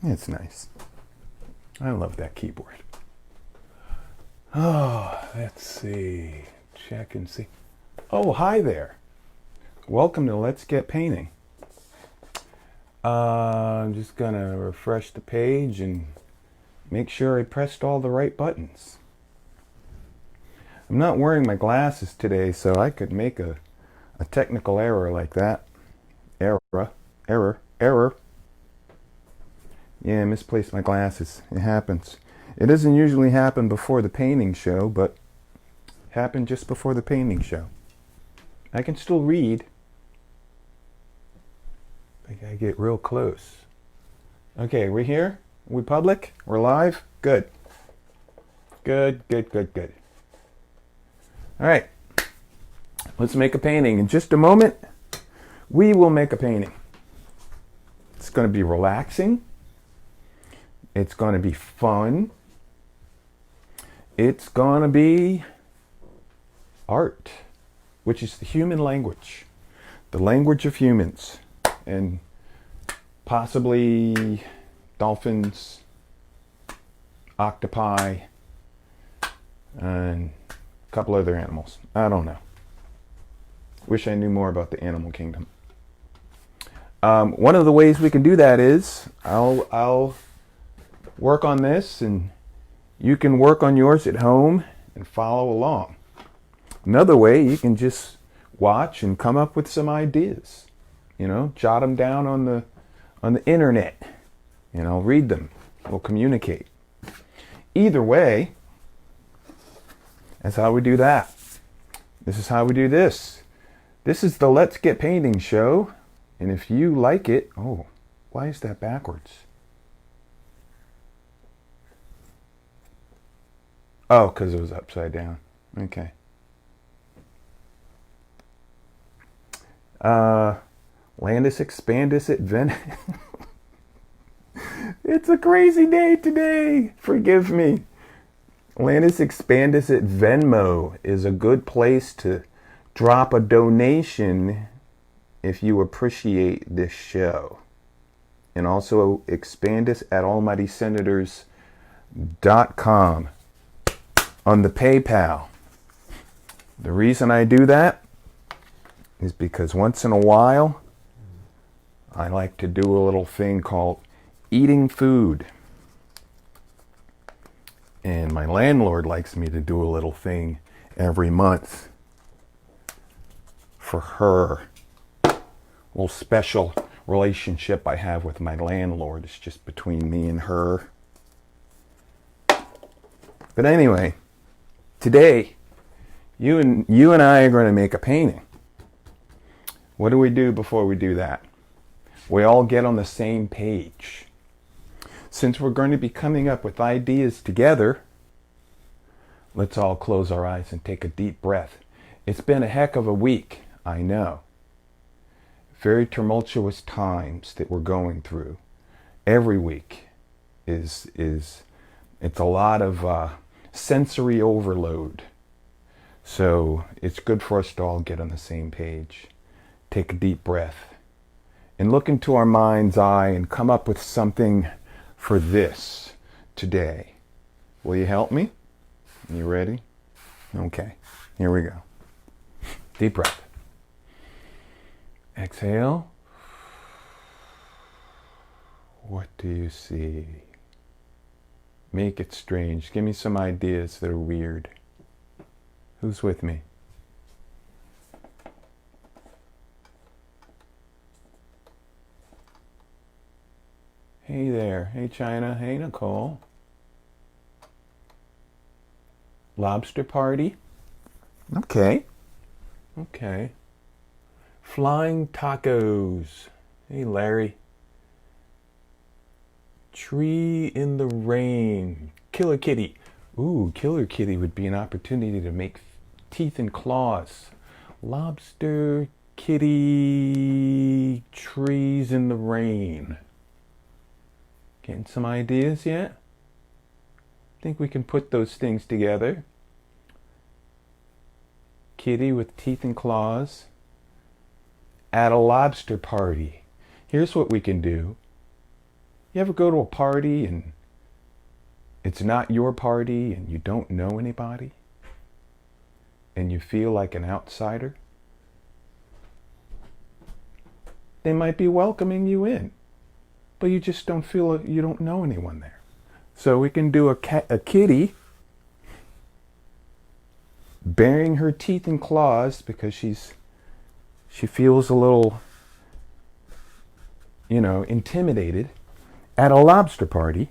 It's nice. I love that keyboard. Oh, let's see. Check and see. Oh, hi there. Welcome to Let's Get Painting. I'm just gonna refresh the page and make sure I pressed all the right buttons. I'm not wearing my glasses today, so I could make a technical error like that. Error. Yeah, I misplaced my glasses. It happens. It doesn't usually happen before the painting show, but it happened just before the painting show. I can still read. I gotta get real close. Okay, we're here? We public? We're live? Good. Good. All right. Let's make a painting. In just a moment, we will make a painting. It's going to be relaxing. It's going to be fun. It's going to be art, which is the human language, the language of humans, and possibly dolphins, octopi, and a couple other animals. I don't know. Wish I knew more about the animal kingdom. One of the ways we can do that is I'll work on this and you can work on yours at home and follow along. Another way, you can just watch and come up with some ideas. You know, jot them down on the internet. You know, read them. We'll communicate. Either way, that's how we do that. This is how we do this. This is the Let's Get Painting show. And if you like it, oh, why is that backwards? Oh, because it was upside down. Okay. Landis Expandis at Ven. It's a crazy day today. Forgive me. Landis Expandis at Venmo is a good place to drop a donation if you appreciate this show. And also Expandis at almightysenators.com on the PayPal. The reason I do that is because once in a while I like to do a little thing called eating food. And my landlord likes me to do a little thing every month for her. A little special relationship I have with my landlord. It's just between me and her. But anyway, today, you and I are going to make a painting. What do we do before we do that? We all get on the same page. Since we're going to be coming up with ideas together, let's all close our eyes and take a deep breath. It's been a heck of a week, I know. Very tumultuous times that we're going through. Every week it's a lot of sensory overload. So it's good for us to all get on the same page. Take a deep breath and look into our mind's eye and come up with something for this today. Will you help me? You ready? Okay, here we go. Deep breath. Exhale. What do you see? Make it strange. Give me some ideas that are weird. Who's with me? Hey there. Hey China. Hey Nicole. Lobster party. Okay. Flying tacos. Hey Larry. Tree in the rain. Killer kitty. Ooh, killer kitty would be an opportunity to make teeth and claws. Lobster, kitty, trees in the rain. Getting some ideas yet? Think we can put those things together. Kitty with teeth and claws at a lobster party. Here's what we can do. You ever go to a party and it's not your party and you don't know anybody and you feel like an outsider? They might be welcoming you in, but you just don't feel, you don't know anyone there. So we can do a kitty baring her teeth and claws because she feels a little, intimidated at a lobster party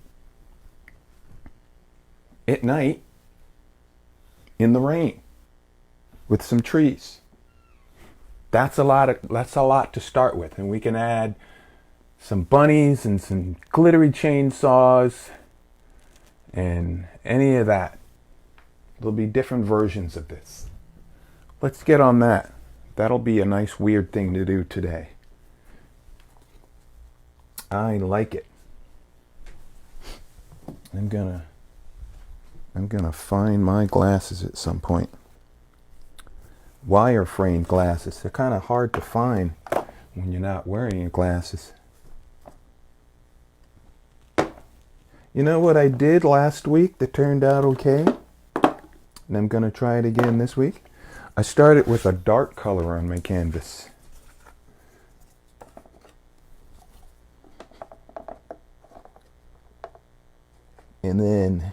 at night in the rain with some trees. That's a lot to start with, and we can add some bunnies and some glittery chainsaws and any of that. There'll be different versions of this. Let's get on that. That'll be a nice weird thing to do today. I like it. I'm gonna find my glasses at some point. Wire-frame glasses. They're kind of hard to find when you're not wearing your glasses. You know what I did last week that turned out okay? And I'm going to try it again this week. I started with a dark color on my canvas. And then,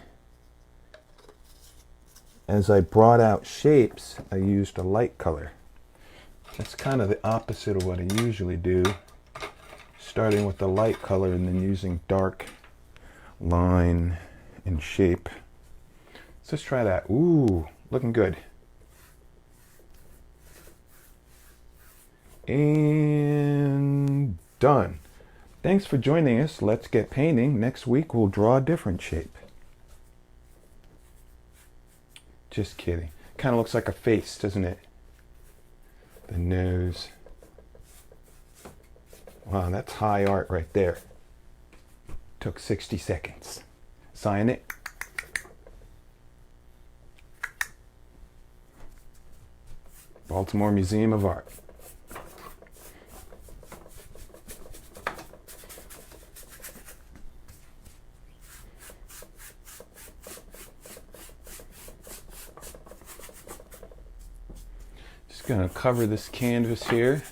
as I brought out shapes, I used a light color. That's kind of the opposite of what I usually do. Starting with the light color and then using dark line and shape. So let's try that. Ooh, looking good. And done. Thanks for joining us. Let's get painting. Next week we'll draw a different shape. Just kidding. Kind of looks like a face, doesn't it? The nose. Wow, that's high art right there. Took 60 seconds. Sign it. Baltimore Museum of Art. Just going to cover this canvas here.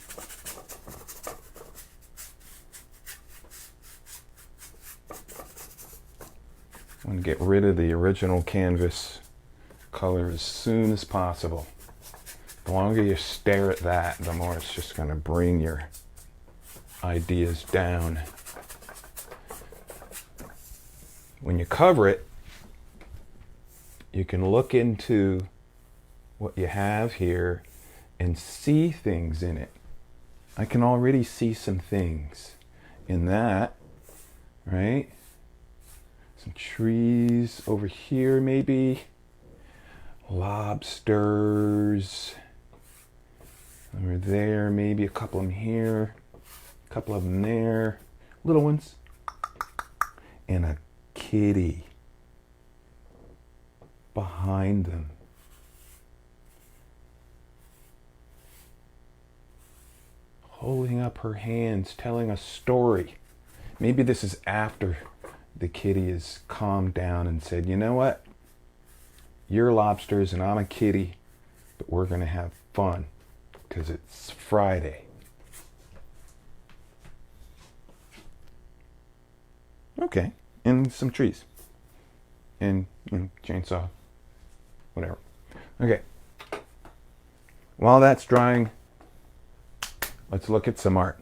I'm going to get rid of the original canvas color as soon as possible. The longer you stare at that, the more it's just going to bring your ideas down. When you cover it, you can look into what you have here and see things in it. I can already see some things in that, right? Some trees over here maybe. Lobsters. Over there, maybe a couple of them here. A couple of them there. Little ones. And a kitty behind them. Holding up her hands, telling a story. Maybe this is after the kitty is calmed down and said, you know what? You're lobsters and I'm a kitty, but we're going to have fun because it's Friday. Okay, and some trees. And chainsaw, whatever. Okay. While that's drying, let's look at some art.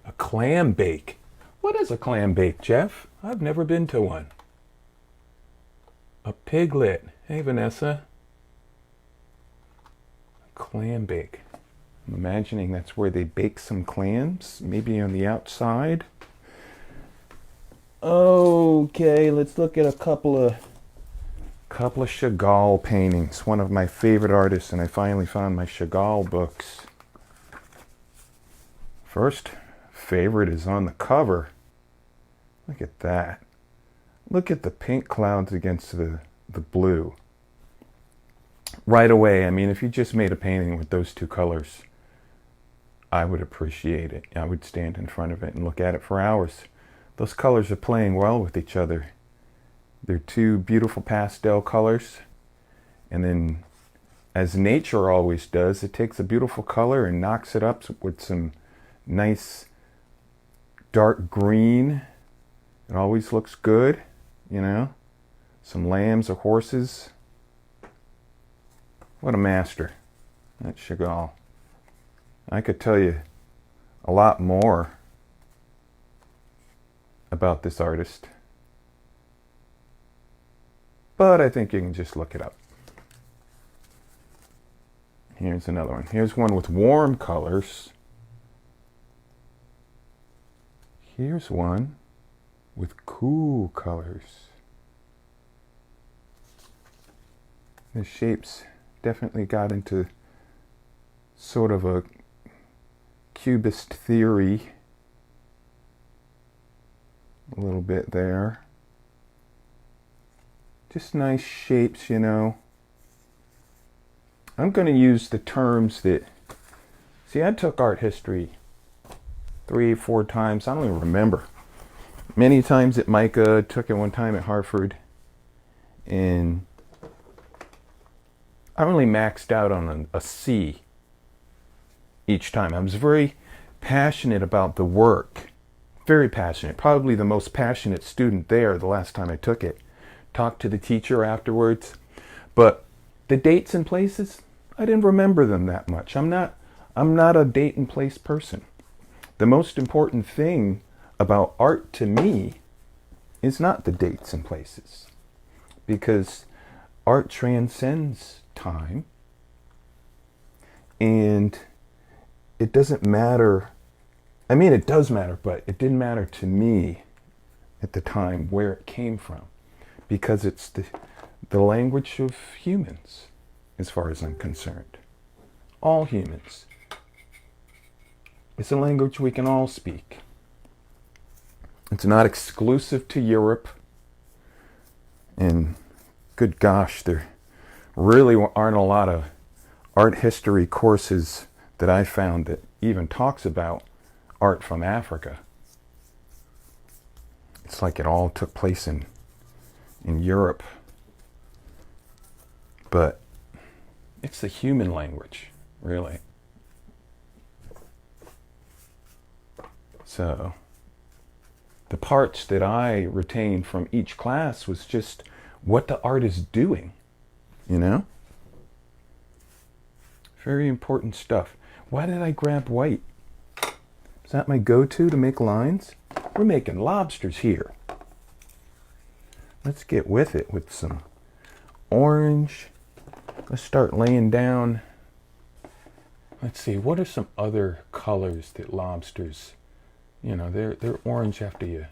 A clam bake. What is a clam bake, Jeff? I've never been to one. A piglet. Hey, Vanessa. A clam bake. I'm imagining that's where they bake some clams, maybe on the outside. Okay, let's look at a couple of Chagall paintings. One of my favorite artists, and I finally found my Chagall books. First favorite is on the cover. Look at that. Look at the pink clouds against the blue. Right away, I mean, if you just made a painting with those two colors, I would appreciate it. I would stand in front of it and look at it for hours. Those colors are playing well with each other. They're two beautiful pastel colors. And then, as nature always does, it takes a beautiful color and knocks it up with some nice dark green. It always looks good, you know. Some lambs or horses. What a master. That's Chagall. I could tell you a lot more about this artist, but I think you can just look it up. Here's another one. Here's one with warm colors. Here's one with cool colors. The shapes definitely got into sort of a cubist theory a little bit there. Just nice shapes, you know. I'm going to use the terms that, see, I took art history 3-4 times. I don't even remember. Many times at Micah, took it one time at Hartford, and I really maxed out on a C each time. I was very passionate about the work. Very passionate. Probably the most passionate student there the last time I took it. Talked to the teacher afterwards. But the dates and places, I didn't remember them that much. I'm not a date and place person. The most important thing about art to me is not the dates and places. Because art transcends time. And it doesn't matter. I mean, it does matter, but it didn't matter to me at the time where it came from, because it's the language of humans, as far as I'm concerned. All humans. It's a language we can all speak. It's not exclusive to Europe. And good gosh, there really aren't a lot of art history courses that I found that even talks about art from Africa. It's like it all took place in Europe. But it's the human language, really. So the parts that I retained from each class was just what the art is doing, you know? Very important stuff. Why did I grab white? Is that my go-to to make lines? We're making lobsters here. Let's get with it with some orange. Let's start laying down. Let's see, what are some other colors that lobsters, you know, they're orange after you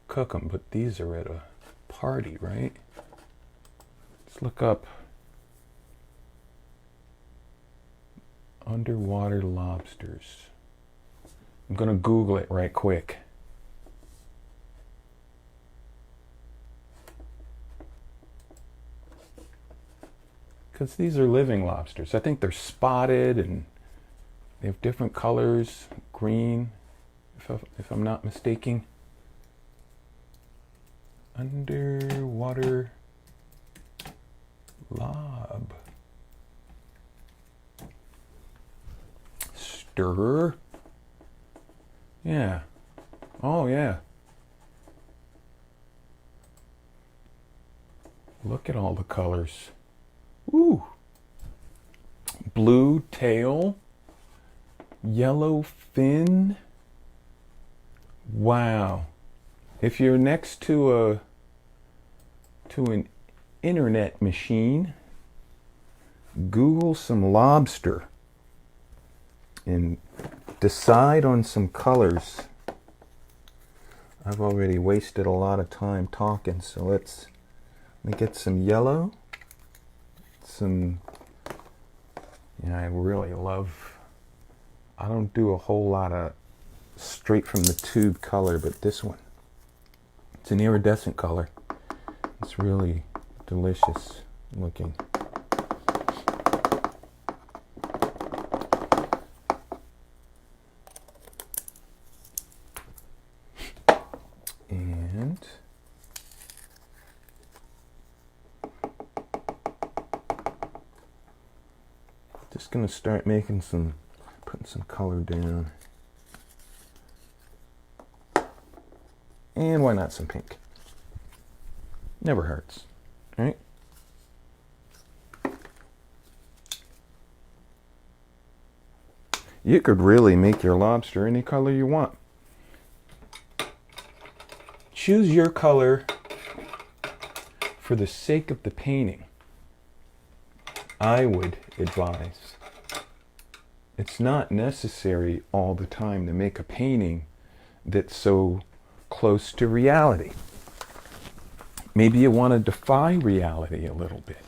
cook them, but these are at a party, right? Let's look up underwater lobsters. I'm going to Google it right quick. Because these are living lobsters. I think they're spotted and they have different colors. Green, if I'm not mistaken. Underwater lob. Stir. Yeah. Oh, yeah. Look at all the colors. Ooh. Blue tail. Yellow fin. Wow. If you're next to an internet machine, Google some lobster and decide on some colors. I've already wasted a lot of time talking, so let me get some yellow. I really love, I don't do a whole lot of straight from the tube color, but this one, it's an iridescent color. It's really delicious looking. just going to start putting some color down. And why not some pink? Never hurts, right? You could really make your lobster any color you want. Choose your color for the sake of the painting. I would advise it's not necessary all the time to make a painting that's so close to reality. Maybe you want to defy reality a little bit,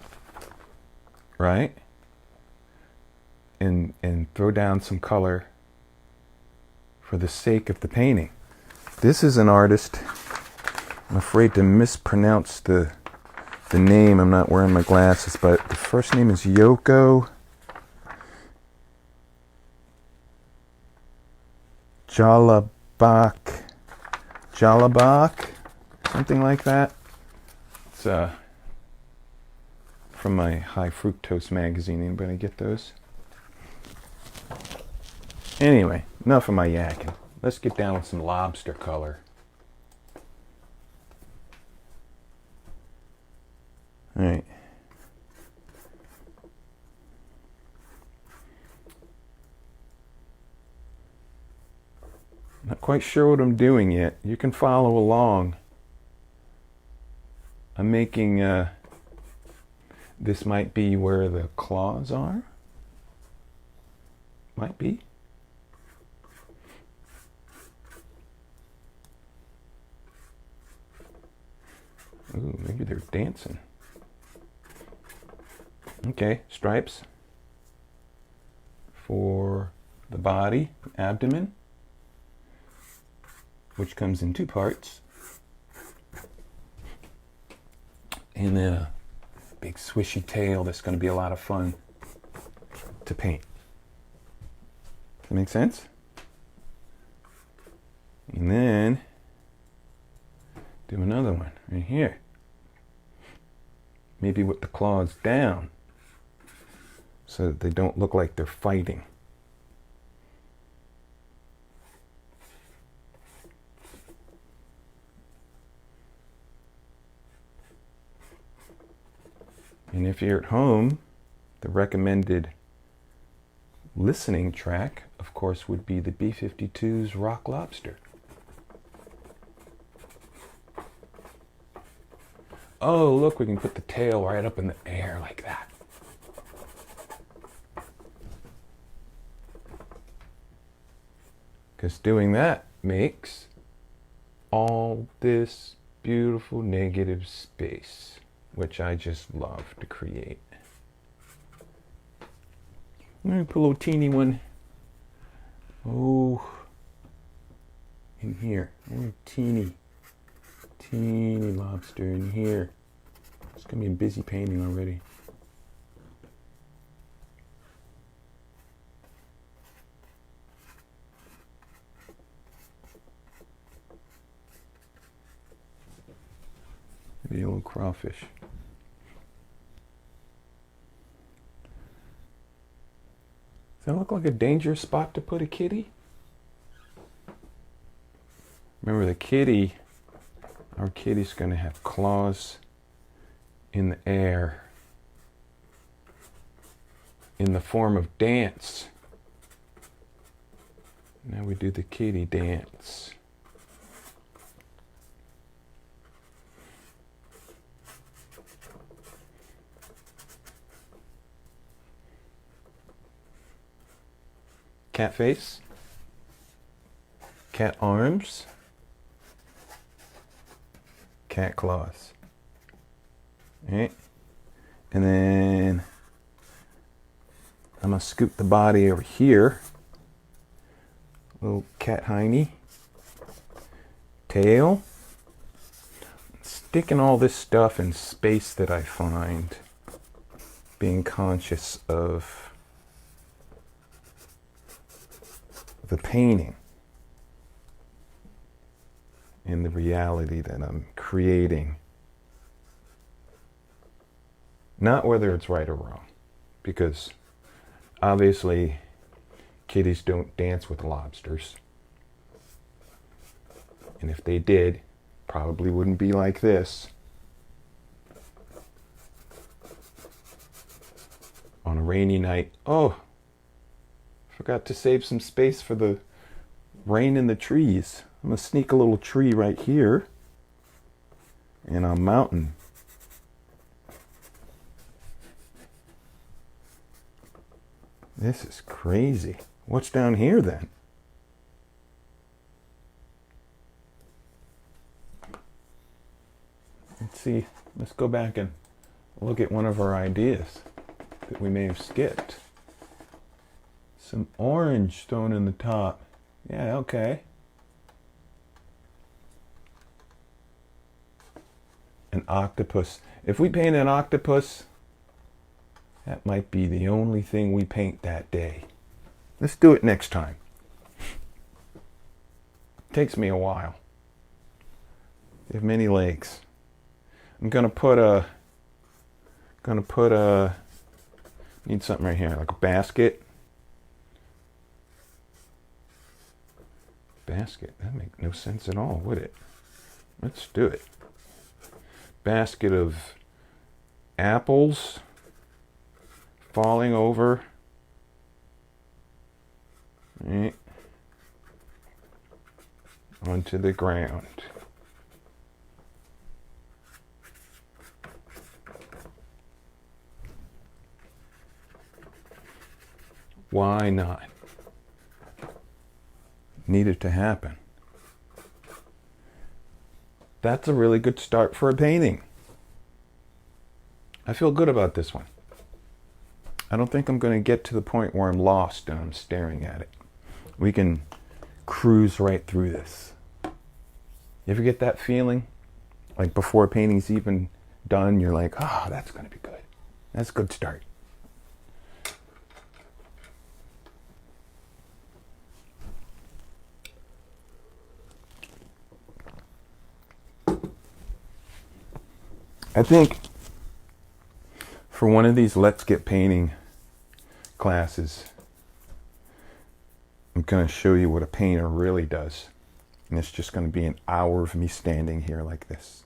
right? And throw down some color for the sake of the painting. This is an artist, I'm afraid to mispronounce the name, I'm not wearing my glasses, but the first name is Yoko Jalabak, something like that. It's from my High Fructose magazine. Anybody get those? Anyway, enough of my yakking. Let's get down with some lobster color. All right. Not quite sure what I'm doing yet. You can follow along. I'm making, this might be where the claws are. Might be. Ooh, maybe they're dancing. Okay, stripes for the body, abdomen, which comes in two parts, and then a big swishy tail that's going to be a lot of fun to paint. Does that make sense? And then do another one right here. Maybe with the claws down so that they don't look like they're fighting. And if you're at home, the recommended listening track, of course, would be the B-52's Rock Lobster. Oh, look, we can put the tail right up in the air like that. Because doing that makes all this beautiful negative space, which I just love to create. Let me put a little teeny one. Oh, in here. Oh, teeny lobster in here. It's gonna be a busy painting already. Maybe a little crawfish. Does that look like a dangerous spot to put a kitty? Remember, the kitty, our kitty's going to have claws in the air in the form of dance. Now we do the kitty dance. Cat face, cat arms, cat claws. All right, and then I'm gonna scoop the body over here. Little cat hiney, tail. Sticking all this stuff in space that I find, being conscious of the painting and the reality that I'm creating. Not whether it's right or wrong, because Obviously, kitties don't dance with lobsters. And if they did, probably wouldn't be like this. On a rainy night, oh, forgot to save some space for the rain in the trees. I'm gonna sneak a little tree right here and a mountain. This is crazy. What's down here then? Let's see. Let's go back and look at one of our ideas that we may have skipped. Some orange stone in the top. Yeah, okay. An octopus. If we paint an octopus, that might be the only thing we paint that day. Let's do it next time. Takes me a while. They have many legs. I'm gonna put a need something right here, like a basket. Basket, that make no sense at all, would it? Let's do it. Basket of apples falling over. Right, onto the ground. Why not? Needed to happen. That's a really good start for a painting. I feel good about this one. I don't think I'm going to get to the point where I'm lost and I'm staring at it. We can cruise right through this. You ever get that feeling? Like before a painting's even done, you're like, oh, that's going to be good. That's a good start. I think for one of these Let's Get Painting classes, I'm going to show you what a painter really does. And it's just going to be an hour of me standing here like this.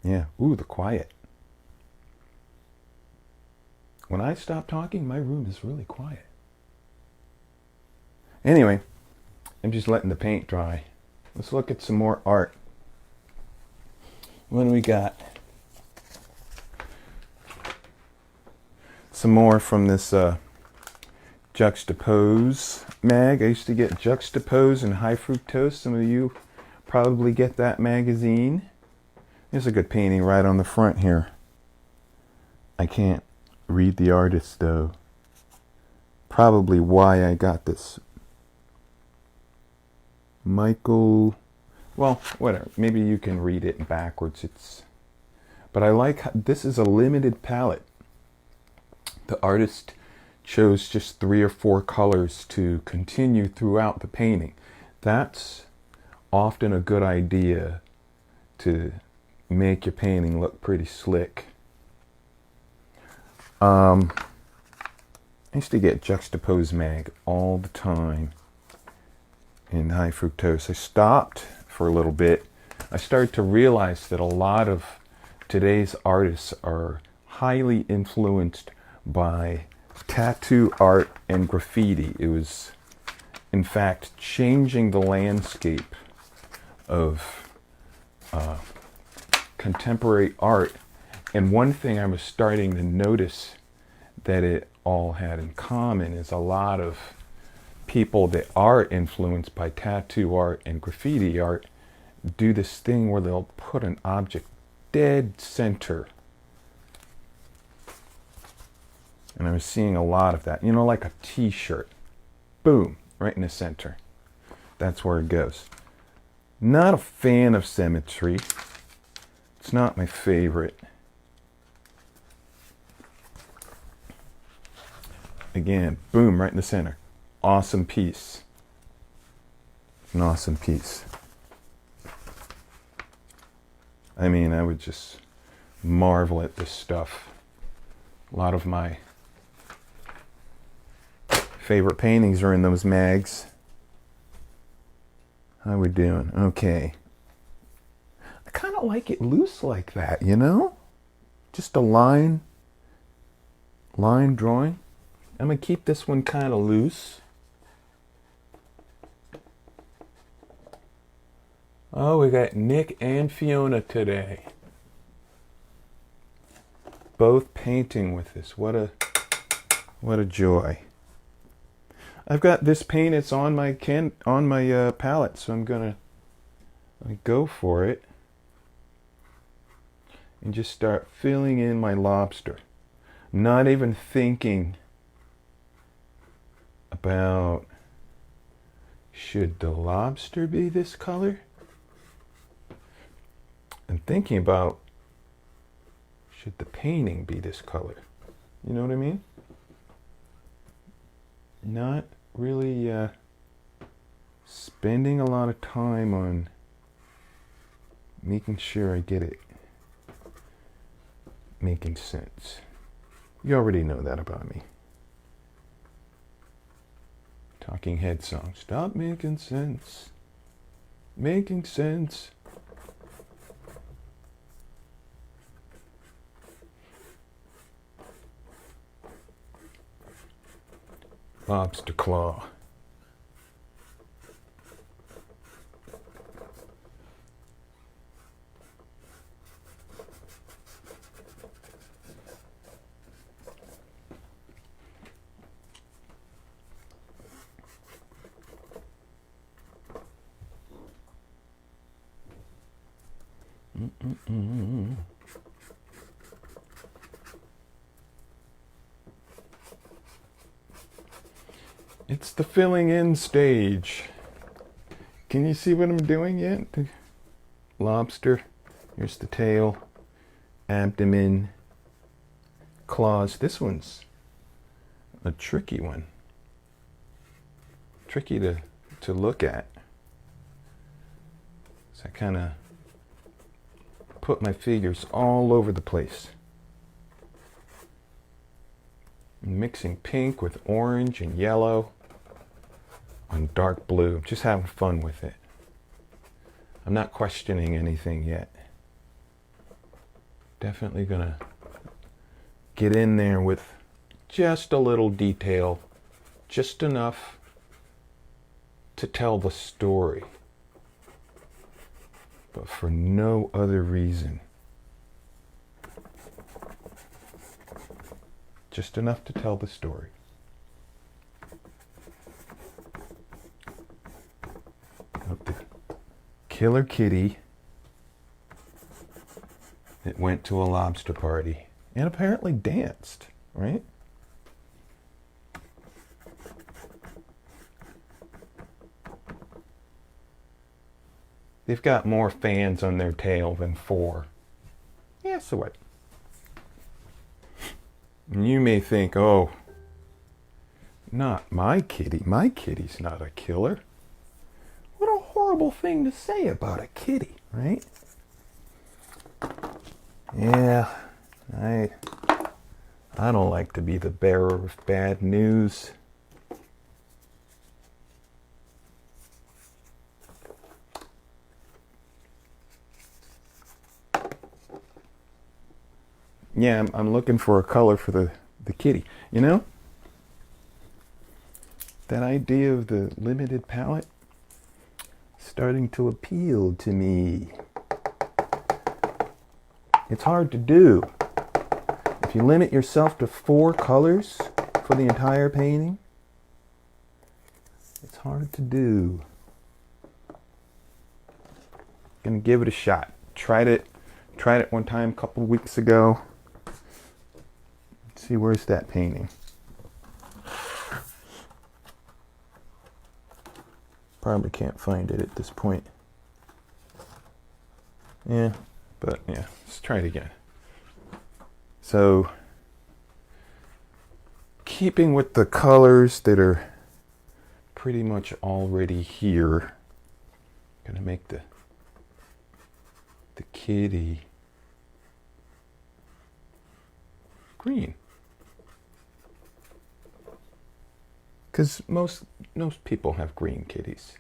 Yeah, ooh, the quiet. When I stop talking, my room is really quiet. Anyway, I'm just letting the paint dry. Let's look at some more art. What do we got? Some more from this Juxtapose mag. I used to get Juxtapose and High Fructose. Some of you probably get that magazine. There's a good painting right on the front here. I can't read the artist though. Probably why I got this. Michael, well, whatever. Maybe you can read it backwards. But I like how this is a limited palette. The artist chose just 3 or 4 colors to continue throughout the painting. That's often a good idea to make your painting look pretty slick. I used to get Juxtapose mag all the time in High Fructose. I stopped for a little bit. I started to realize that a lot of today's artists are highly influenced by tattoo art and graffiti. It was, in fact, changing the landscape of contemporary art. And one thing I was starting to notice that it all had in common is a lot of people that are influenced by tattoo art and graffiti art do this thing where they'll put an object dead center. And I was seeing a lot of that. You know, like a t-shirt. Boom, right in the center. That's where it goes. Not a fan of symmetry. It's not my favorite. Again, boom, right in the center. Awesome piece. An awesome piece. I mean, I would just marvel at this stuff. A lot of my favorite paintings are in those mags. How we doing? Okay. I kind of like it loose like that, you know? Just a line drawing. I'm going to keep this one kind of loose. Oh, we got Nick and Fiona today. Both painting with us. What a joy. I've got this paint. It's on my palette, so I'm gonna go for it and just start filling in my lobster. Not even thinking about, should the lobster be this color? I'm thinking about, should the painting be this color? You know what I mean? Not really spending a lot of time on making sure I get it making sense. You already know that about me. Talking Head song. Stop making sense. Making sense. Lobster claw. It's the filling in stage. Can you see what I'm doing yet? The lobster. Here's the tail, abdomen, claws. This one's a tricky one. Tricky to look at. So I kind of put my figures all over the place. I'm mixing pink with orange and yellow on dark blue. Just having fun with it. I'm not questioning anything yet. Definitely gonna get in there with just a little detail, just enough to tell the story, but for no other reason. Just enough to tell the story. Of the killer kitty that went to a lobster party and apparently danced, right? They've got more fans on their tail than 4. Yeah, so what? And you may think, oh, not my kitty. My kitty's not a killer. What a horrible thing to say about a kitty, right? Yeah, I don't like to be the bearer of bad news. Yeah, I'm looking for a color for the kitty. You know? That idea of the limited palette starting to appeal to me. It's hard to do. If you limit yourself to 4 colors for the entire painting, it's hard to do. Gonna give it a shot. Tried it one time a couple of weeks ago. Let's see, where's that painting? Probably can't find it at this point. Yeah, but yeah, let's try it again. So, keeping with the colors that are pretty much already here, gonna make the the kitty green. Because most people have green kitties.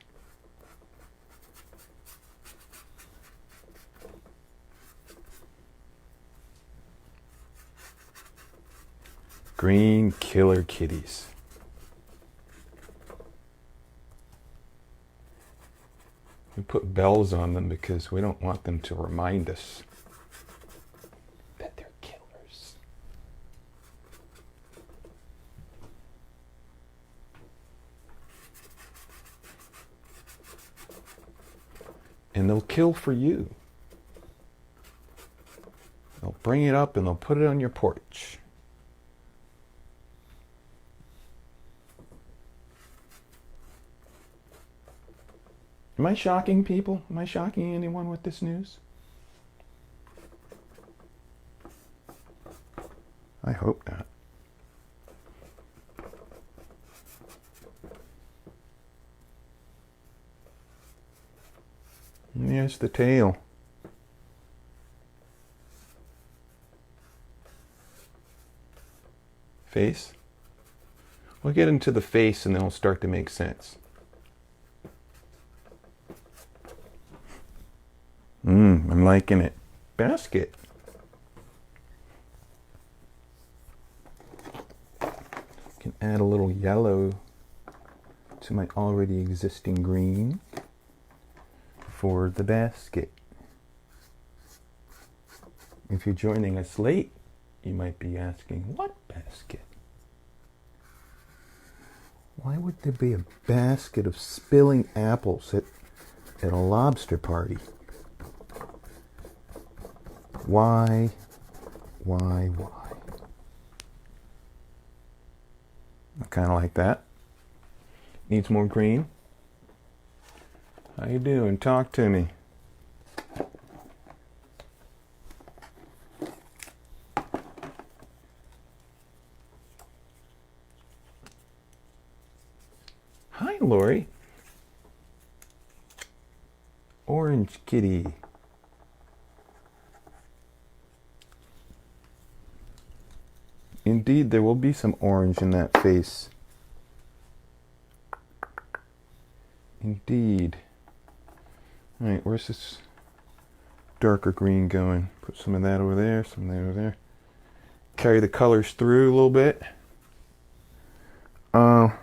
Green killer kitties. We put bells on them because we don't want them to remind us that they're killers. And they'll kill for you. They'll bring it up and they'll put it on your porch. Am I shocking people? Am I shocking anyone with this news? I hope not. And there's the tail. Face. We'll get into the face and then it'll start to make sense. I'm liking it. Basket. Can add a little yellow to my already existing green for the basket. If you're joining us late, you might be asking, what basket? Why would there be a basket of spilling apples at a lobster party? Why? I kind of like that. Needs more green. How you doing? Talk to me. Hi, Lori. Orange kitty. Indeed, there will be some orange in that face. Indeed. All right, where's this darker green going? Put some of that over there, some of that over there. Carry the colors through a little bit. Oh,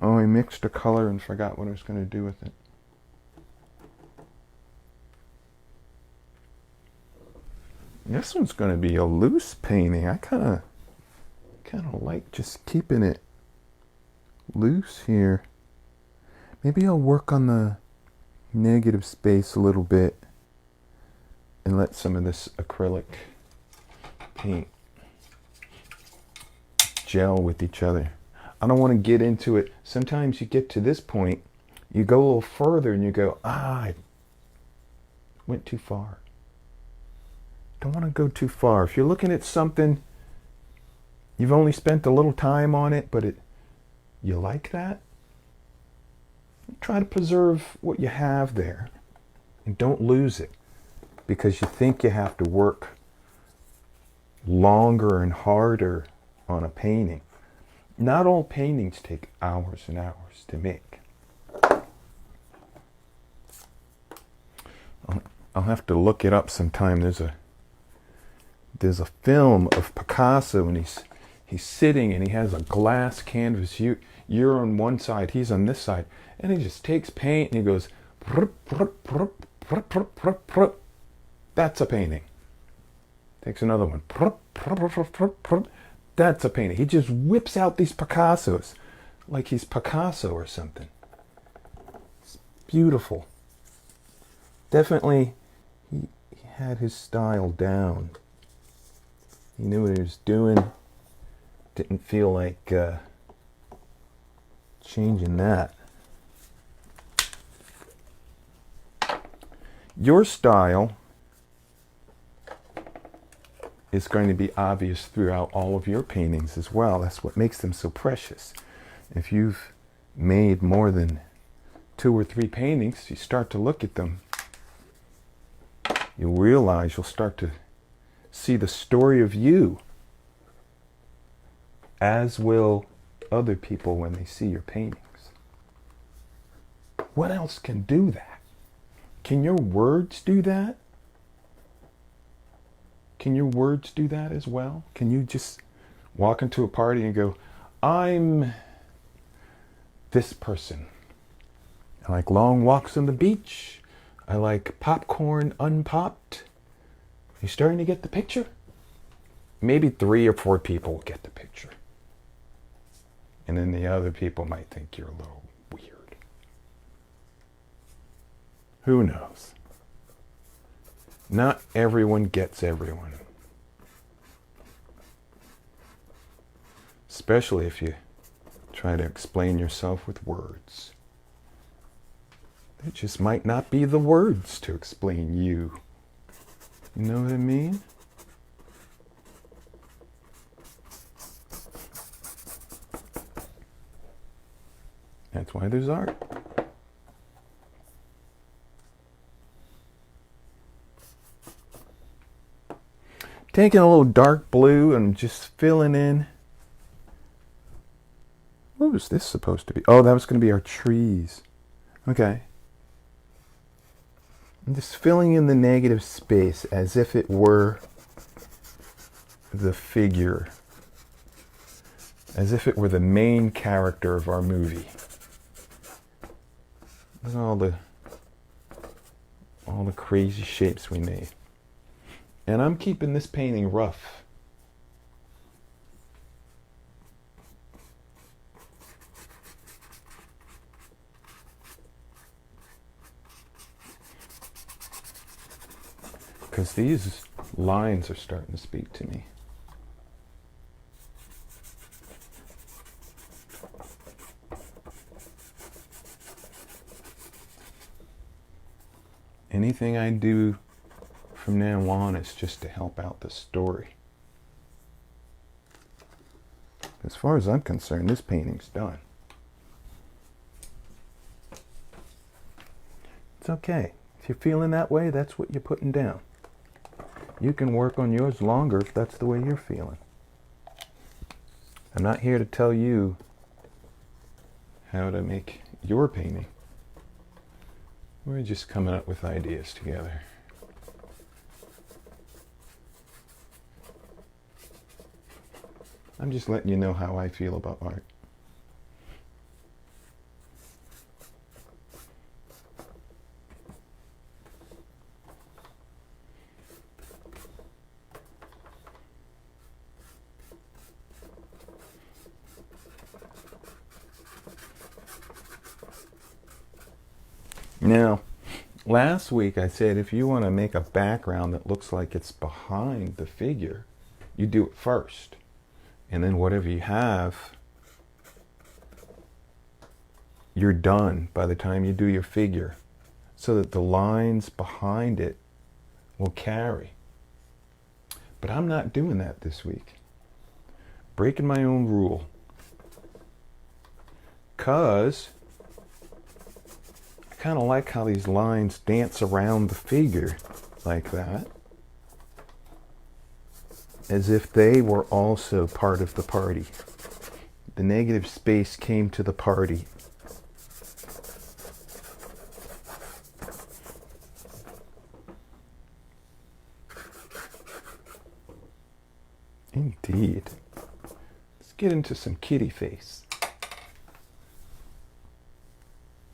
I mixed a color and forgot what I was going to do with it. This one's going to be a loose painting. I kind of like just keeping it loose here. Maybe I'll work on the negative space a little bit and let some of this acrylic paint gel with each other. I don't want to get into it. Sometimes you get to this point, you go a little further and you go, I went too far. Don't want to go too far. If you're looking at something, you've only spent a little time on it, but you like that, try to preserve what you have there and don't lose it because you think you have to work longer and harder on a painting. Not all paintings take hours and hours to make. I'll have to look it up sometime. There's a film of Picasso and he's sitting and he has a glass canvas. You're on one side, he's on this side, and he just takes paint and he goes, prup, prup, prup, prup, prup, prup, prup. That's a painting. Takes another one. Prup, prup, prup, prup, prup. That's a painting. He just whips out these Picassos like he's Picasso or something. It's beautiful. Definitely, he had his style down. He knew what he was doing. Didn't feel like changing that. Your style is going to be obvious throughout all of your paintings as well. That's what makes them so precious. If you've made more than 2 or 3 paintings, you start to look at them you'll realize, you'll start to see the story of you, as will other people when they see your paintings. What else can do that? Can your words do that? Can your words do that as well? Can you just walk into a party and go, I'm this person. I like long walks on the beach. I like popcorn unpopped. You starting to get the picture? Maybe 3 or 4 people will get the picture. And then the other people might think you're a little weird. Who knows? Not everyone gets everyone. Especially if you try to explain yourself with words. There just might not be the words to explain you. You know what I mean? That's why there's art. Taking a little dark blue and just filling in. What was this supposed to be? Oh, that was going to be our trees. Okay. I'm just filling in the negative space as if it were the figure. As if it were the main character of our movie. Look at all the crazy shapes we made. And I'm keeping this painting rough. Because these lines are starting to speak to me. Anything I do from now on is just to help out the story. As far as I'm concerned, this painting's done. It's okay. If you're feeling that way, that's what you're putting down. You can work on yours longer if that's the way you're feeling. I'm not here to tell you how to make your painting. We're just coming up with ideas together. I'm just letting you know how I feel about art. Now, last week I said if you want to make a background that looks like it's behind the figure, you do it first. And then whatever you have, you're done by the time you do your figure, so that the lines behind it will carry. But I'm not doing that this week. Breaking my own rule. 'Cause I kind of like how these lines dance around the figure like that, as if they were also part of the party. The negative space came to the party. Indeed. Let's get into some kitty face.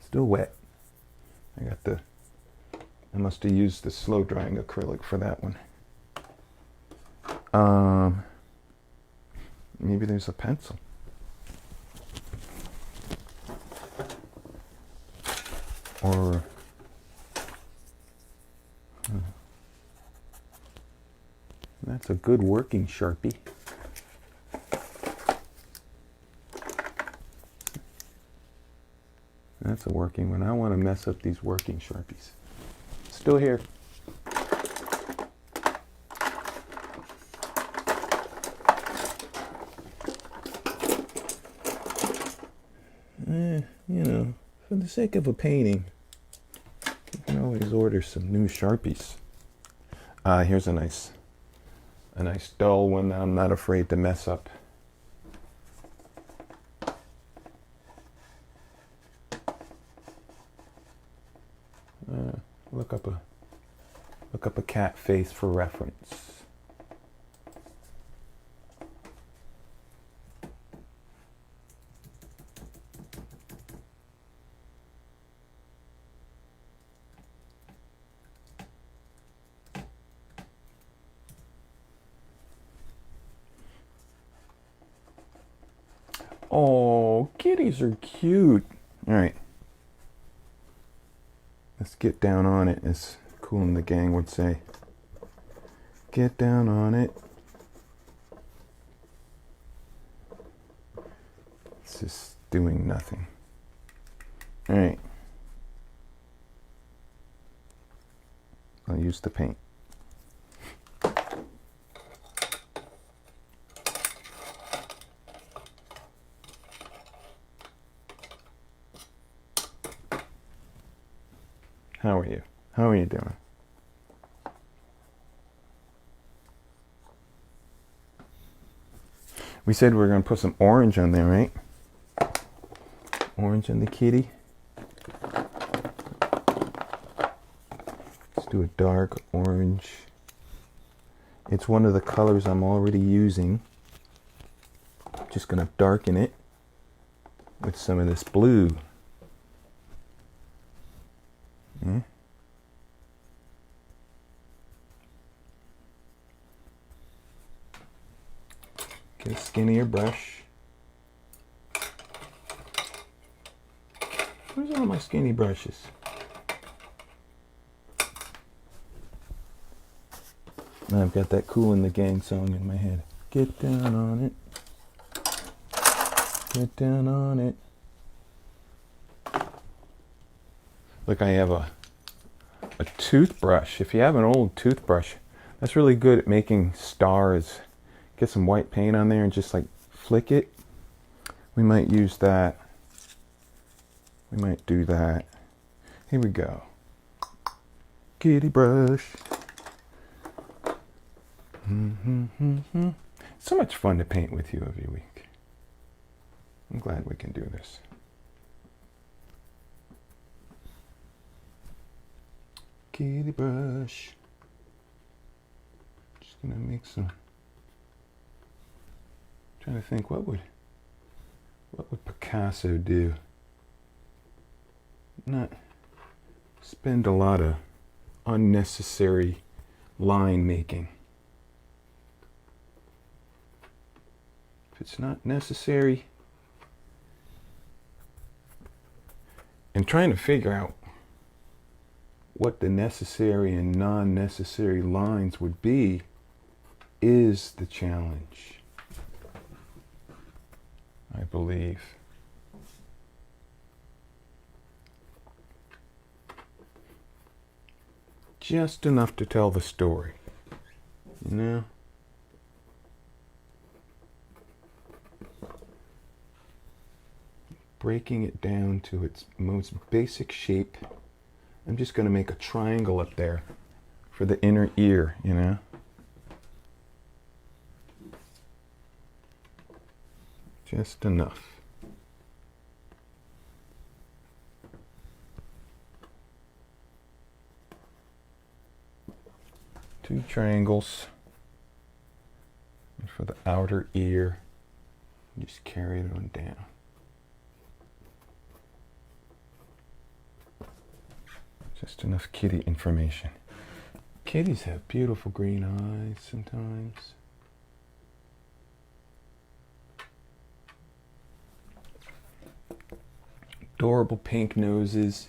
Still wet. I must have used the slow drying acrylic for that one. Maybe there's a pencil. Or that's a good working Sharpie. That's a working one. I don't want to mess up these working Sharpies. Still here. You know, for the sake of a painting, you can always order some new Sharpies. Here's a nice dull one that I'm not afraid to mess up. Look up a cat face for reference. Oh, kitties are cute. All right. Let's get down on it, as Cool and the Gang would say. Get down on it. It's just doing nothing. All right. I'll use the paint. How are you? How are you doing? We said we were going to put some orange on there, right? Orange on the kitty. Let's do a dark orange. It's one of the colors I'm already using. Just going to darken it with some of this blue. Get a skinnier brush. Where's all my skinny brushes? Now I've got that Cool and the Gang song in my head. Get down on it. Get down on it. Look, I have a toothbrush. If you have an old toothbrush, that's really good at making stars. Get some white paint on there and just like flick it. We might use that. We might do that. Here we go. Kitty brush. It's so much fun to paint with you every week. I'm glad we can do this. Kitty brush. Just gonna make some. Trying to think, what would Picasso do? Not spend a lot of unnecessary line making. If it's not necessary, and trying to figure out what the necessary and non-necessary lines would be is the challenge, I believe. Just enough to tell the story, you know? Breaking it down to its most basic shape. I'm just going to make a triangle up there for the inner ear, you know? Just enough. Two triangles. And for the outer ear, just carry it on down. Just enough kitty information. Kitties have beautiful green eyes sometimes. Adorable pink noses.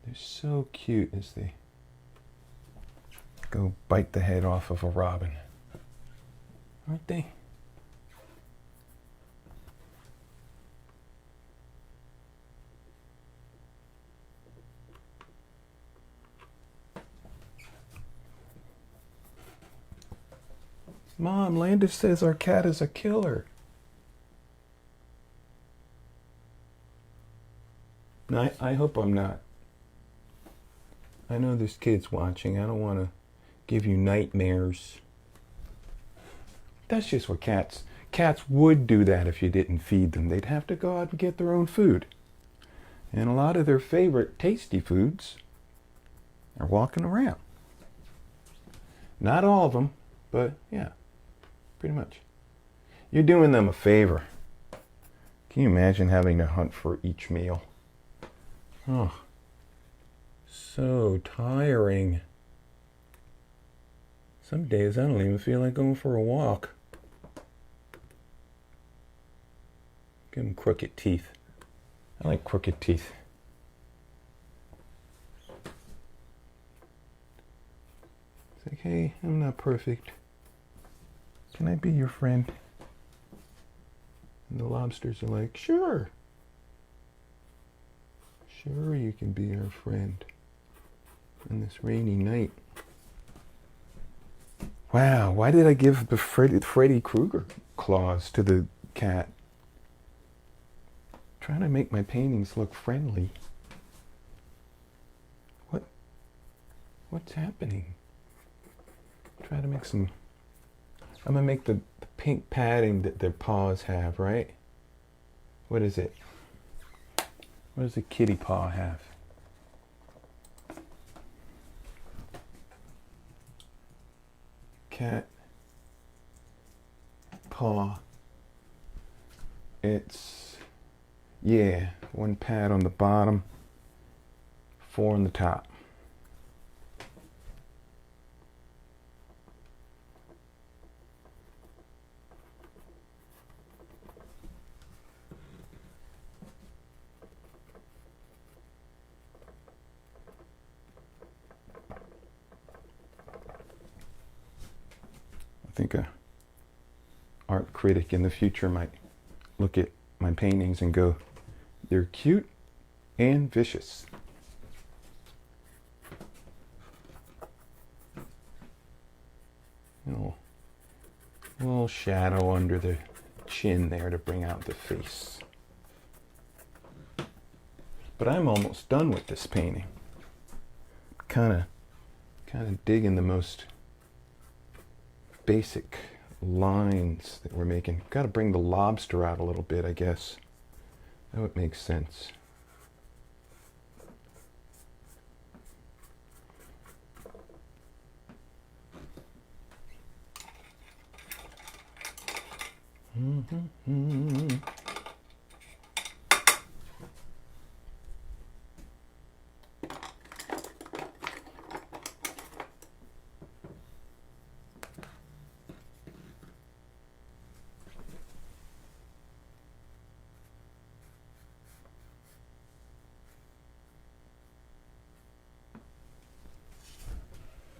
They're so cute as they go bite the head off of a robin. Aren't they? Mom, Landis says our cat is a killer. I hope I'm not. I know there's kids watching. I don't want to give you nightmares. That's just what cats would do that if you didn't feed them. They'd have to go out and get their own food. And a lot of their favorite tasty foods are walking around. Not all of them, but yeah, pretty much. You're doing them a favor. Can you imagine having to hunt for each meal? Oh, so tiring. Some days I don't even feel like going for a walk. Give them crooked teeth. I like crooked teeth. It's like, hey, I'm not perfect. Can I be your friend? And the lobsters are like, sure. Sure, you can be our friend on this rainy night. Wow, why did I give the Freddy Krueger claws to the cat? Trying to make my paintings look friendly. What's happening? Try to make some. I'm gonna make the pink padding that their paws have, right? What is it? What does a kitty paw have? Cat paw. It's, yeah, one pad on the bottom, 4 on the top. I think a art critic in the future might look at my paintings and go, they're cute and vicious. A little shadow under the chin there to bring out the face. But I'm almost done with this painting. Kind of digging the most basic lines that we're making. Got to bring the lobster out a little bit, I guess. That would make sense.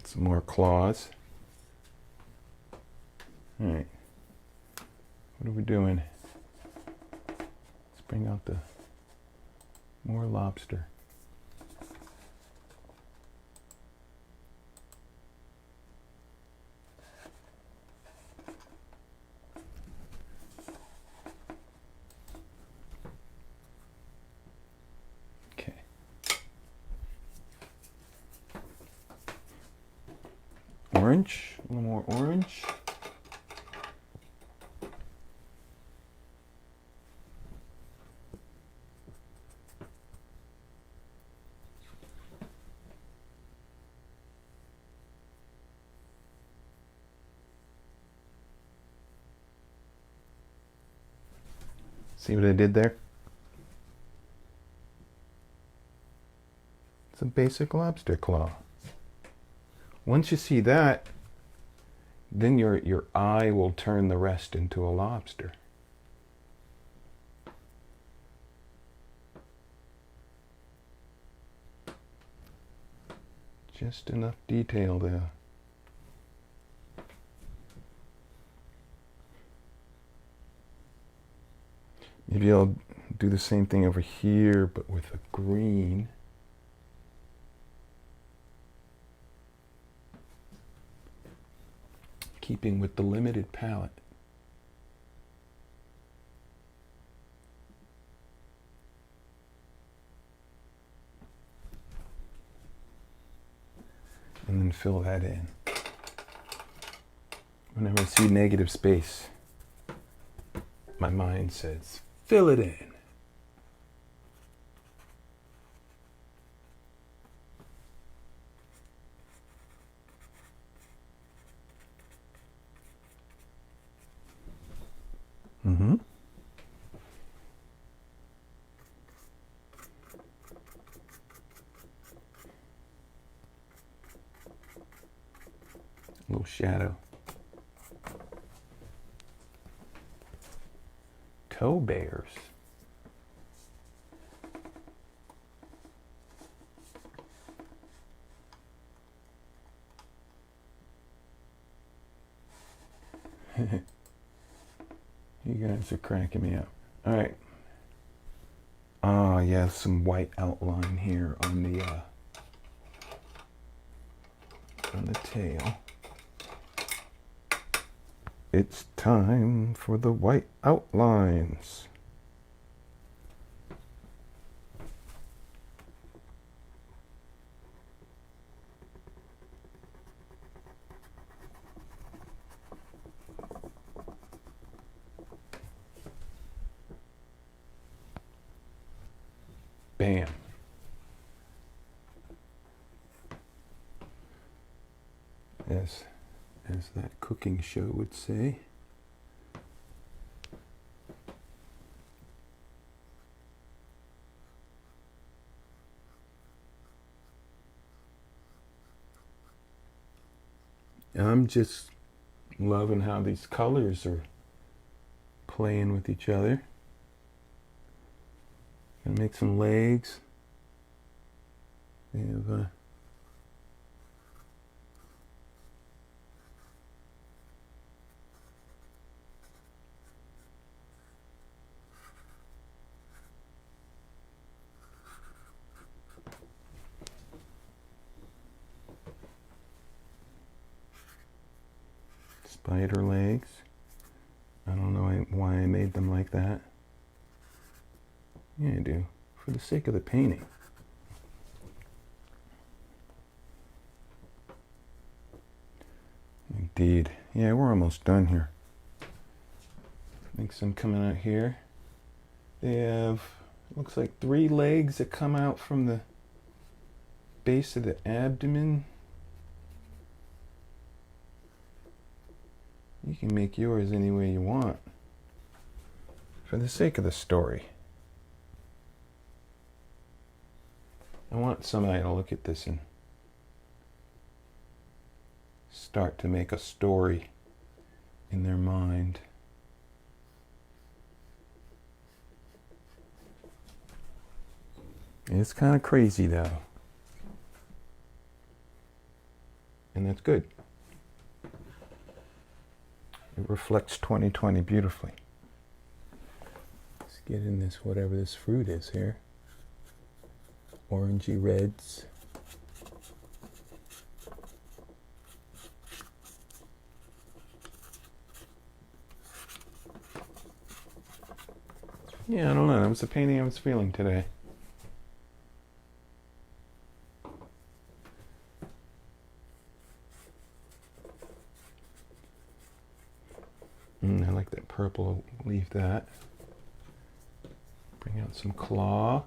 Some more claws. All right. What are we doing? Let's bring out the more lobster. Okay. Orange, a little more orange. See what I did there? It's a basic lobster claw. Once you see that, then your eye will turn the rest into a lobster. Just enough detail there. Maybe I'll do the same thing over here, but with a green. Keeping with the limited palette. and then fill that in. Whenever I see negative space, my mind says, fill it in. Mm-hmm. A little shadow. Toe bears. You guys are cracking me up. All right. Yeah, some white outline here on the tail. It's time for the white outlines. Bam. As that cooking show would say. I'm just loving how these colors are playing with each other. Gonna make some legs. They have spider legs. I don't know why I made them like that. Yeah, I do. For the sake of the painting. Indeed. Yeah, we're almost done here. I think some coming out here. They have, looks like 3 legs that come out from the base of the abdomen. You can make yours any way you want. For the sake of the story. I want somebody to look at this and start to make a story in their mind. It's kind of crazy though. And that's good. It reflects 2020 beautifully. Let's get in this, whatever this fruit is here. Orangey reds. Yeah, I don't know. That was the painting I was feeling today. I like that purple. Leave that. Bring out some claw.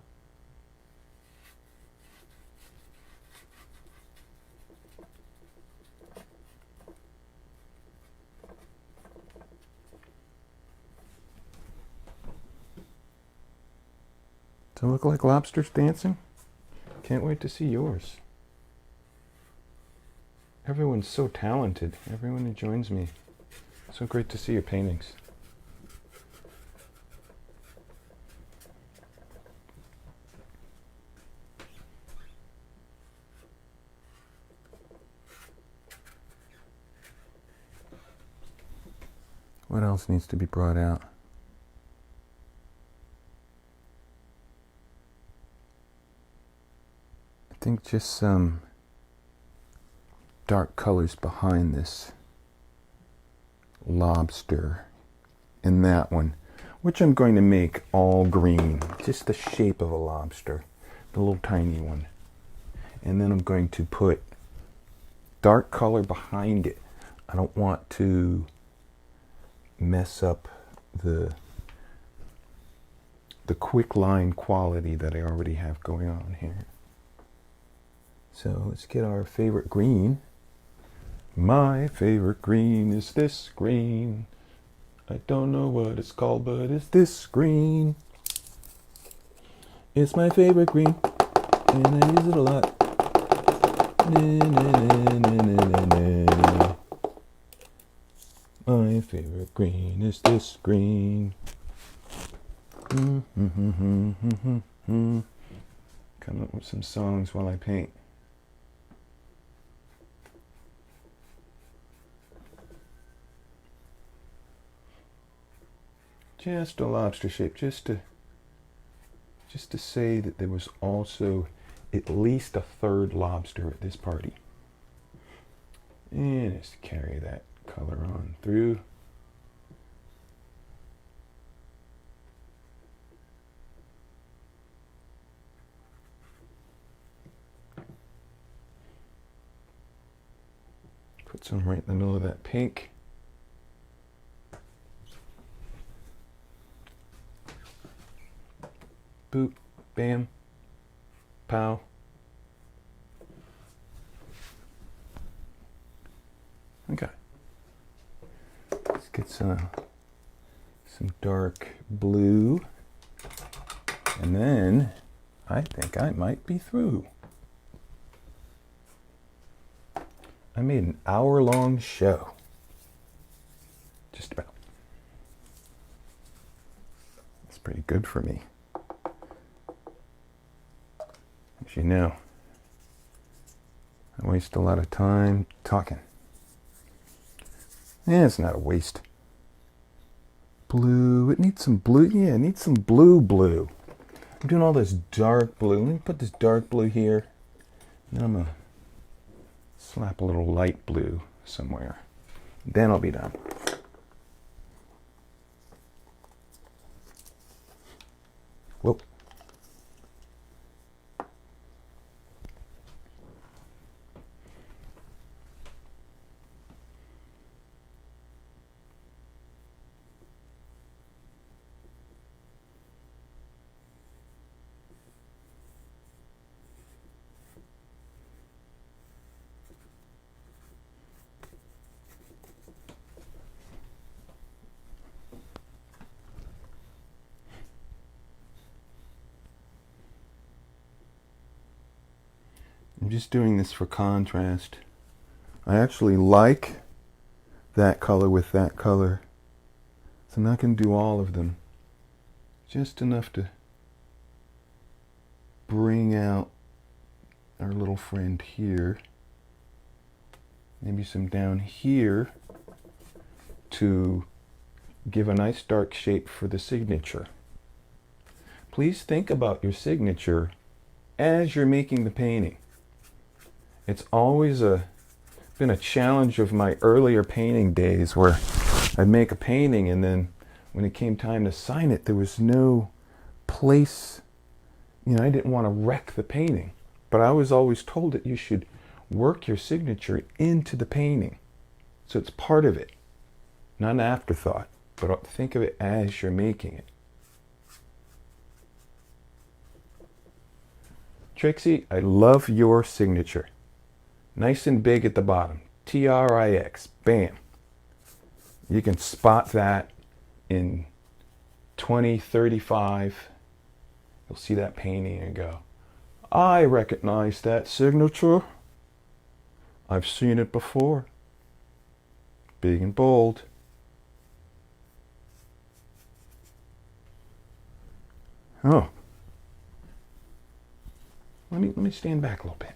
Does it look like lobsters dancing? Can't wait to see yours. Everyone's so talented. Everyone who joins me. So great to see your paintings. What else needs to be brought out? I think just some dark colors behind this lobster in that one, which I'm going to make all green, just the shape of a lobster, the little tiny one. And then I'm going to put dark color behind it. I don't want to mess up the quick line quality that I already have going on here. So let's get our favorite green. My favorite green is this green. I don't know what it's called, but it's this green. It's my favorite green, and I use it a lot. My favorite green is this green. Coming up with some songs while I paint. Just a lobster shape, just to say that there was also at least a third lobster at this party. And just carry that color on through. Put some right in the middle of that pink. Boop, bam, pow. Okay. Let's get some dark blue. And then I think I might be through. I made an hour-long show. Just about. That's pretty good for me. As you know, I waste a lot of time talking. Yeah, it's not a waste. Blue, it needs some blue. Yeah, it needs some blue. I'm doing all this dark blue. Let me put this dark blue here. And then I'm going to slap a little light blue somewhere. Then I'll be done. Whoa. I'm just doing this for contrast. I actually like that color with that color. So I'm not going to do all of them. Just enough to bring out our little friend here. Maybe some down here to give a nice dark shape for the signature. Please think about your signature as you're making the painting. It's always been a challenge of my earlier painting days where I'd make a painting and then when it came time to sign it, there was no place. You know, I didn't want to wreck the painting, but I was always told that you should work your signature into the painting. So it's part of it, not an afterthought, but think of it as you're making it. Trixie, I love your signature. Nice and big at the bottom. T-R-I-X. Bam. You can spot that in 2035. You'll see that painting and go, I recognize that signature. I've seen it before. Big and bold. Oh. Let me stand back a little bit.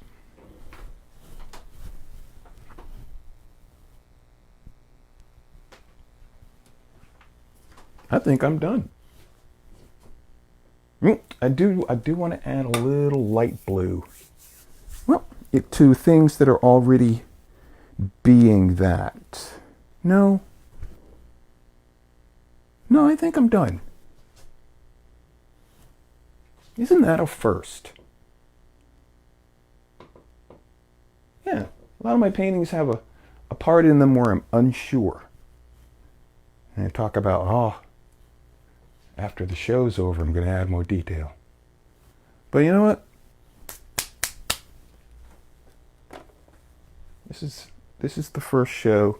I think I'm done. I do want to add a little light blue. Well, to things that are already being that. No, I think I'm done. Isn't that a first? Yeah, A lot of my paintings have a part in them where I'm unsure. And I talk about, oh, after the show's over, I'm going to add more detail. But you know what? This is the first show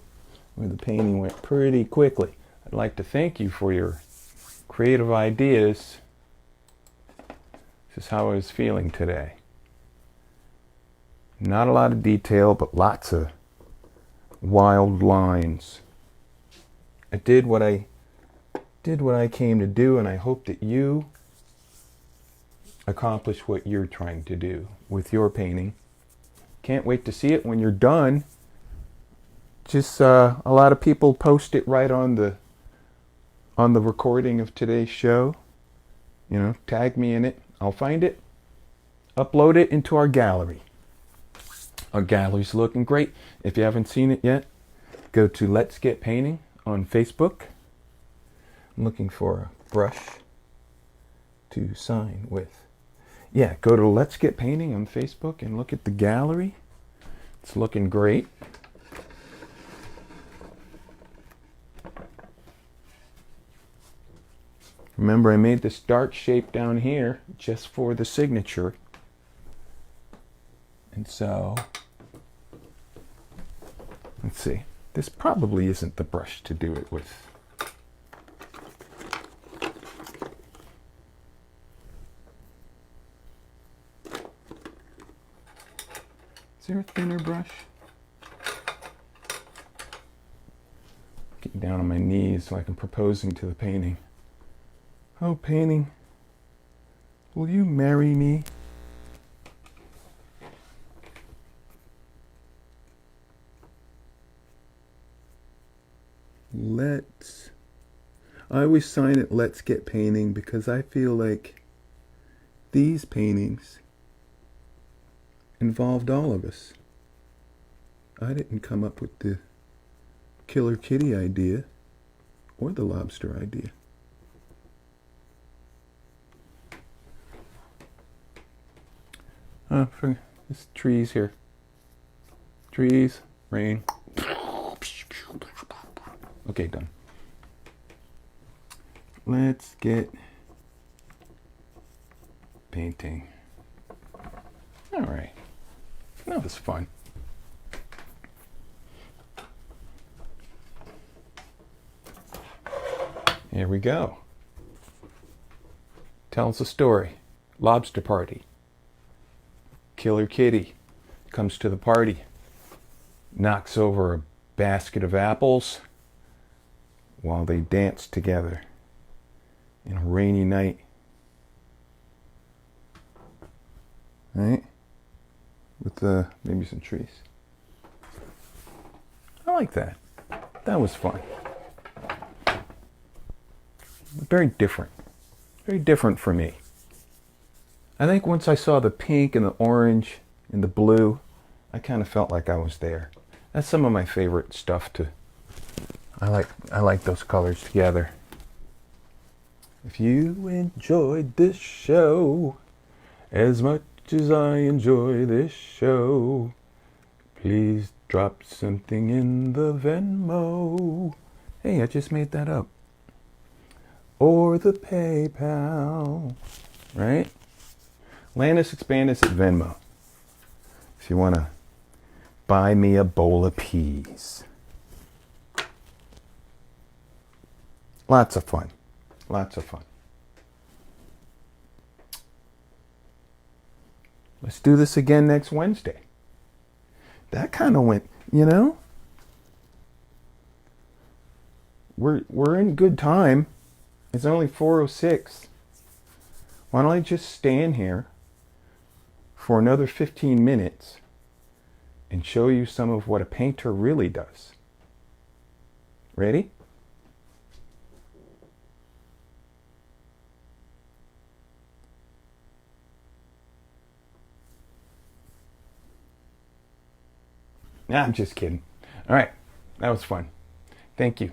where the painting went pretty quickly. I'd like to thank you for your creative ideas. This is how I was feeling today. Not a lot of detail, but lots of wild lines. I did what I came to do, and I hope that you accomplish what you're trying to do with your painting. Can't wait to see it when you're done. Just a lot of people post it right on the recording of today's show. You know, tag me in it. I'll find it, upload it into our gallery. Our gallery's looking great. If you haven't seen it yet, go to Let's Get Painting on Facebook. I'm looking for a brush to sign with. Yeah, go to Let's Get Painting on Facebook and look at the gallery. It's looking great. Remember, I made this dark shape down here just for the signature. And so, let's see. This probably isn't the brush to do it with. Is there a thinner brush? Getting down on my knees like I'm proposing to the painting. Oh, painting, will you marry me? I always sign it Let's Get Painting because I feel like these paintings involved all of us. I didn't come up with the killer kitty idea or the lobster idea. For this trees here. Trees, rain. Okay, done. Let's get painting. All right. That was fun. Here we go. Tells a story. Lobster party. Killer kitty comes to the party, knocks over a basket of apples while they dance together in a rainy night. Right? With maybe some trees. I like that. That was fun. Very different. Very different for me. I think once I saw the pink and the orange and the blue, I kind of felt like I was there. That's some of my favorite stuff to. I like those colors together. If you enjoyed this show as much as I enjoy this show, please drop something in the Venmo. Hey, I just made that up. Or the PayPal, right? Landis Expandis at Venmo. If you want to buy me a bowl of peas. Lots of fun. Lots of fun. Let's do this again next Wednesday. That kind of went, you know. We're in good time. It's only 4:06. Why don't I just stand here for another 15 minutes and show you some of what a painter really does. Ready? Nah, I'm just kidding. All right, that was fun. Thank you.